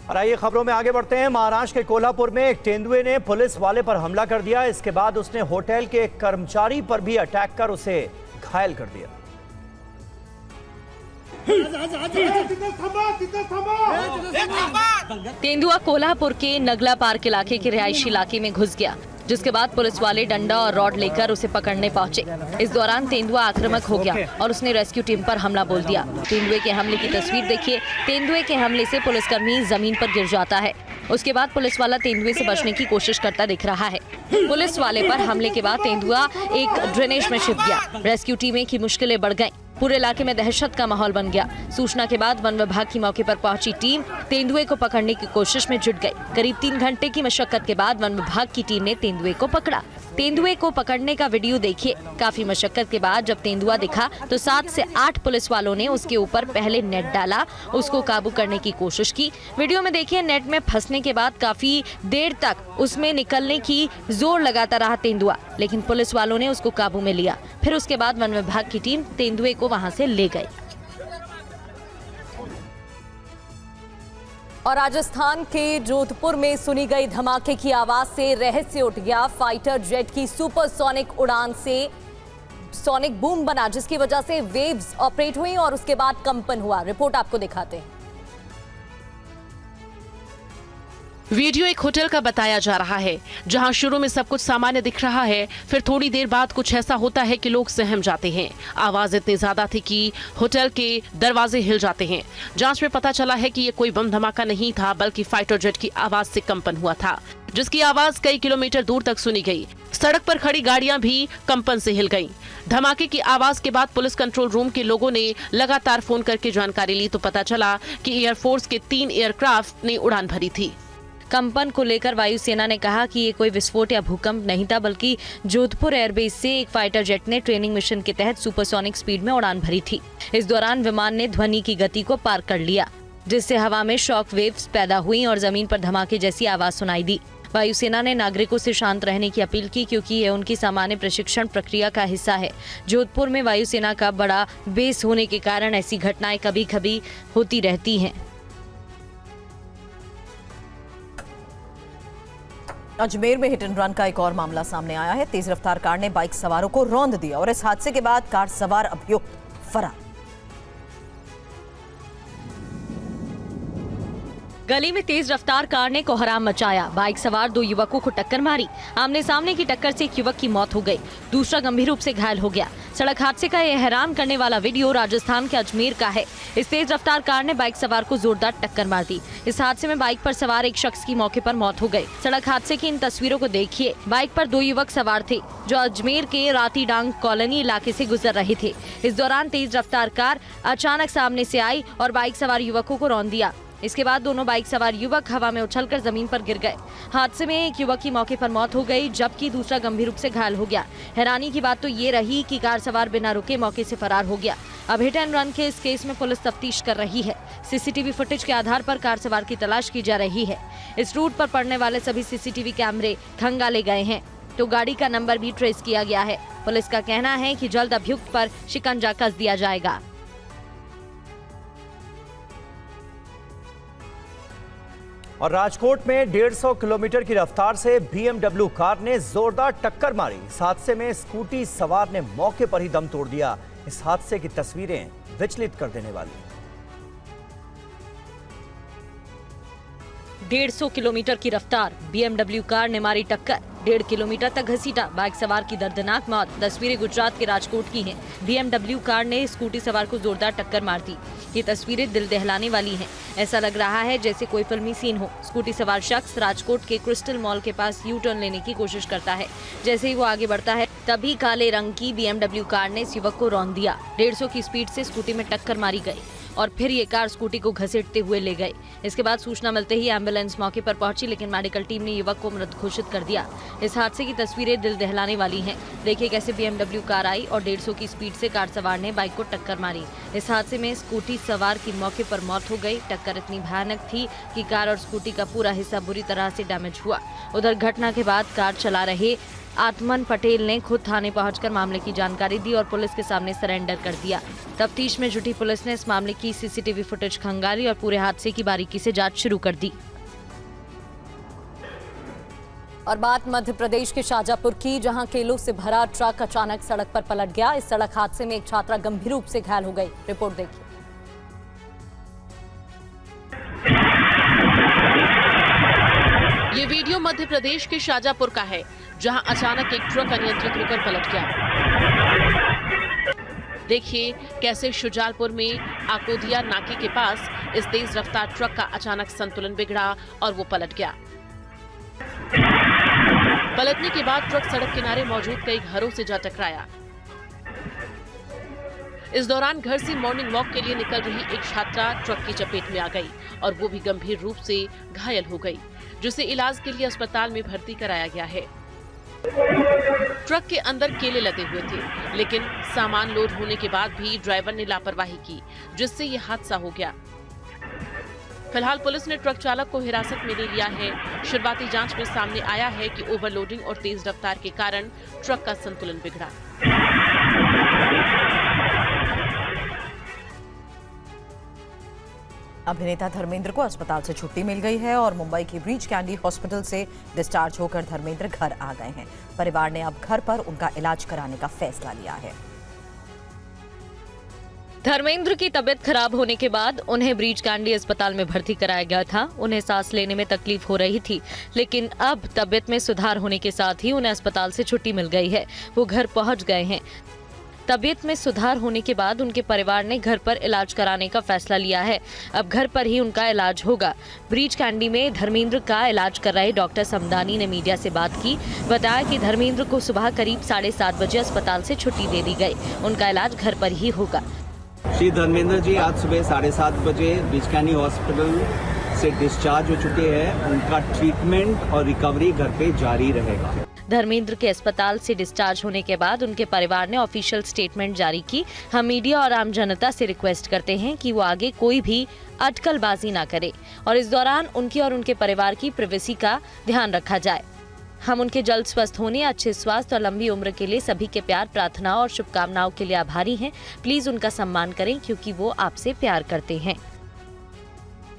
और आइए खबरों में आगे बढ़ते हैं। महाराष्ट्र के कोल्हापुर में एक तेंदुए ने पुलिस वाले पर हमला कर दिया। इसके बाद उसने होटल के एक कर्मचारी पर भी अटैक कर उसे घायल कर दिया। तेंदुआ कोल्हापुर के नगला पार्क इलाके के रिहायशी इलाके में घुस गया, जिसके बाद पुलिस वाले डंडा और रॉड लेकर उसे पकड़ने पहुंचे। इस दौरान तेंदुआ आक्रामक हो गया और उसने रेस्क्यू टीम पर हमला बोल दिया। तेंदुए के हमले की तस्वीर देखिए। तेंदुए के हमले से पुलिसकर्मी जमीन पर गिर जाता है। उसके बाद पुलिस वाला तेंदुए से बचने की कोशिश करता दिख रहा है। पुलिस वाले पर हमले के बाद तेंदुआ एक ड्रेनेज में छिप गया। रेस्क्यू टीमें की मुश्किलें बढ़ गईं। पूरे इलाके में दहशत का माहौल बन गया। सूचना के बाद वन विभाग की मौके पर पहुंची टीम तेंदुए को पकड़ने की कोशिश में जुट गई। करीब 3 घंटे की मशक्कत के बाद वन विभाग की टीम ने तेंदुए को पकड़ा। तेंदुए को पकड़ने का वीडियो देखिए। काफी मशक्कत के बाद जब तेंदुआ दिखा तो 7 से 8 पुलिस वालों ने उसके ऊपर पहले नेट डाला, उसको काबू करने की कोशिश की। वीडियो में देखिए, नेट में फंसने के बाद काफी देर तक उसमें निकलने की जोर लगाता रहा तेंदुआ, लेकिन पुलिस वालों ने उसको काबू में लिया। फिर उसके बाद वन विभाग की टीम तेंदुए को वहां से ले गई। और राजस्थान के जोधपुर में सुनी गई धमाके की आवाज से रहस्य उठ गया। फाइटर जेट की सुपरसोनिक उड़ान से सोनिक बूम बना, जिसकी वजह से वेव्स ऑपरेट हुई और उसके बाद कंपन हुआ। रिपोर्ट आपको दिखाते हैं। वीडियो एक होटल का बताया जा रहा है, जहां शुरू में सब कुछ सामान्य दिख रहा है, फिर थोड़ी देर बाद कुछ ऐसा होता है कि लोग सहम जाते हैं। आवाज इतनी ज्यादा थी कि होटल के दरवाजे हिल जाते हैं। जांच में पता चला है कि ये कोई बम धमाका नहीं था, बल्कि फाइटर जेट की आवाज से कंपन हुआ था, जिसकी आवाज कई किलोमीटर दूर तक सुनी गई। सड़क पर खड़ी गाड़ियां भी कंपन से हिल गईं। धमाके की आवाज के बाद पुलिस कंट्रोल रूम के लोगों ने लगातार फोन करके जानकारी ली तो पता चला कि एयरफोर्स के 3 एयरक्राफ्ट ने उड़ान भरी थी। कंपन को लेकर वायुसेना ने कहा कि ये कोई विस्फोट या भूकंप नहीं था, बल्कि जोधपुर एयरबेस से एक फाइटर जेट ने ट्रेनिंग मिशन के तहत सुपरसोनिक स्पीड में उड़ान भरी थी। इस दौरान विमान ने ध्वनि की गति को पार कर लिया, जिससे हवा में शॉक वेव्स पैदा हुई और जमीन पर धमाके जैसी आवाज सुनाई दी। वायुसेना ने नागरिकों से शांत रहने की अपील की, क्योंकि ये उनकी सामान्य प्रशिक्षण प्रक्रिया का हिस्सा है। जोधपुर में वायुसेना का बड़ा बेस होने के कारण ऐसी घटनाएं कभी कभी होती रहती हैं। अजमेर में हिट एंड रन का एक और मामला सामने आया है। तेज रफ्तार कार ने बाइक सवारों को रौंद दिया और इस हादसे के बाद कार सवार अभियुक्त फरार। गली में तेज रफ्तार कार ने कोहराम मचाया। बाइक सवार 2 युवकों को टक्कर मारी। आमने सामने की टक्कर से एक युवक की मौत हो गई, दूसरा गंभीर रूप से घायल हो गया। सड़क हादसे का यह हैरान करने वाला वीडियो राजस्थान के अजमेर का है। इस तेज रफ्तार कार ने बाइक सवार को जोरदार टक्कर मार दी। इस हादसे में बाइक पर सवार एक शख्स की मौके पर मौत हो गई। सड़क हादसे की इन तस्वीरों को देखिए। बाइक पर 2 युवक सवार थे, जो अजमेर के राती डांग कॉलोनी इलाके से गुजर रहे थे। इस दौरान तेज रफ्तार कार अचानक सामने से आई और बाइक सवार युवकों को रौंद दिया। इसके बाद दोनों बाइक सवार युवक हवा में उछलकर जमीन पर गिर गए। हादसे में एक युवक की मौके पर मौत हो गई, जबकि दूसरा गंभीर रूप से घायल हो गया। हैरानी की बात तो ये रही कि कार सवार बिना रुके मौके से फरार हो गया। अब हिट एंड रन के इस केस में पुलिस तफ्तीश कर रही है। सीसीटीवी फुटेज के आधार पर कार सवार की तलाश की जा रही है। इस रूट पर पड़ने वाले सभी सीसीटीवी कैमरे खंगाले गए हैं, तो गाड़ी का नंबर भी ट्रेस किया गया है। पुलिस का कहना है कि जल्द अभियुक्त पर शिकंजा कस दिया जाएगा। और राजकोट में 150 किलोमीटर की रफ्तार से BMW कार ने जोरदार टक्कर मारी। इस हादसे में स्कूटी सवार ने मौके पर ही दम तोड़ दिया। इस हादसे की तस्वीरें विचलित कर देने वाली। 150 किलोमीटर की रफ्तार, BMW कार ने मारी टक्कर, 1.5 किलोमीटर तक घसीटा, बाइक सवार की दर्दनाक मौत। तस्वीरें गुजरात के राजकोट की हैं। BMW कार ने स्कूटी सवार को जोरदार टक्कर मार दी। ये तस्वीरें दिल दहलाने वाली हैं। ऐसा लग रहा है जैसे कोई फिल्मी सीन हो। स्कूटी सवार शख्स राजकोट के क्रिस्टल मॉल के पास यू टर्न लेने की कोशिश करता है। जैसे ही वो आगे बढ़ता है, तभी काले रंग की BMW कार ने इस युवक को रौंद दिया। 150 की स्पीड से स्कूटी में टक्कर मारी गई और फिर ये कार स्कूटी को घसीटते हुए ले गई। इसके बाद सूचना मिलते ही एम्बुलेंस मौके पर पहुंची, लेकिन मेडिकल टीम ने युवक को मृत घोषित कर दिया। इस हादसे की तस्वीरें दिल दहलाने वाली हैं। देखिए कैसे BMW कार आई और 150 की स्पीड से कार सवार ने बाइक को टक्कर मारी। इस हादसे में स्कूटी सवार की मौके पर मौत हो गई। टक्कर इतनी भयानक थी कि कार और स्कूटी का पूरा हिस्सा बुरी तरह से डैमेज हुआ। उधर घटना के बाद कार चला रहे आत्मन पटेल ने खुद थाने पहुंचकर मामले की जानकारी दी और पुलिस के सामने सरेंडर कर दिया। तफ्तीश में जुटी पुलिस ने इस मामले की सीसीटीवी फुटेज खंगाली और पूरे हादसे की बारीकी से जांच शुरू कर दी। और बात मध्य प्रदेश के शाजापुर की, जहां केलों से भरा ट्रक अचानक सड़क पर पलट गया। इस सड़क हादसे में एक छात्रा गंभीर रूप से घायल हो गई। रिपोर्ट देखिए। ये वीडियो मध्य प्रदेश के शाजापुर का है, जहां अचानक एक ट्रक अनियंत्रित होकर पलट गया। देखिए कैसे शुजालपुर में आकोदिया नाके के पास इस तेज रफ्तार ट्रक का अचानक संतुलन बिगड़ा और वो पलट गया। पलटने के बाद ट्रक सड़क किनारे मौजूद कई घरों से जा टकराया। इस दौरान घर से मॉर्निंग वॉक के लिए निकल रही एक छात्रा ट्रक की चपेट में आ गई और वो भी गंभीर रूप से घायल हो गई, जिसे इलाज के लिए अस्पताल में भर्ती कराया गया है। ट्रक के अंदर केले लदे हुए थे, लेकिन सामान लोड होने के बाद भी ड्राइवर ने लापरवाही की, जिससे ये हादसा हो गया। फिलहाल पुलिस ने ट्रक चालक को हिरासत में ले लिया है। शुरुआती जांच में सामने आया है कि ओवरलोडिंग और तेज रफ्तार के कारण ट्रक का संतुलन बिगड़ा। अभिनेता धर्मेंद्र को अस्पताल से छुट्टी मिल गई है और मुंबई के ब्रीच कैंडी हॉस्पिटल से डिस्चार्ज होकर धर्मेंद्र घर आ गए हैं। परिवार ने अब घर पर उनका इलाज कराने का फैसला लिया है। धर्मेंद्र की तबीयत खराब होने के बाद उन्हें ब्रीच कैंडी अस्पताल में भर्ती कराया गया था। उन्हें सांस लेने में तकलीफ हो रही थी, लेकिन अब तबीयत में सुधार होने के साथ ही उन्हें अस्पताल से छुट्टी मिल गई है। वो घर पहुंच गए हैं। तबीयत में सुधार होने के बाद उनके परिवार ने घर पर इलाज कराने का फैसला लिया है। अब घर पर ही उनका इलाज होगा। ब्रीच कैंडी में धर्मेंद्र का इलाज कर रहे डॉक्टर समदानी ने मीडिया से बात की। बताया कि धर्मेंद्र को सुबह करीब 7:30 बजे अस्पताल से छुट्टी दे दी गई। उनका इलाज घर पर ही होगा। श्री धर्मेंद्र जी आज सुबह 7:30 बजे ब्रीच कैंडी हॉस्पिटल से डिस्चार्ज हो चुके हैं। उनका ट्रीटमेंट और रिकवरी घर पे जारी रहेगा। धर्मेंद्र के अस्पताल से डिस्चार्ज होने के बाद उनके परिवार ने ऑफिशियल स्टेटमेंट जारी की। हम मीडिया और आम जनता से रिक्वेस्ट करते हैं कि वो आगे कोई भी अटकलबाजी ना करे और इस दौरान उनकी और उनके परिवार की प्राइवेसी का ध्यान रखा जाए। हम उनके जल्द स्वस्थ होने, अच्छे स्वास्थ्य और लंबी उम्र के लिए सभी के प्यार, प्रार्थनाओं और शुभकामनाओं के लिए आभारी हैं। प्लीज उनका सम्मान करें क्योंकि वो आपसे प्यार करते हैं।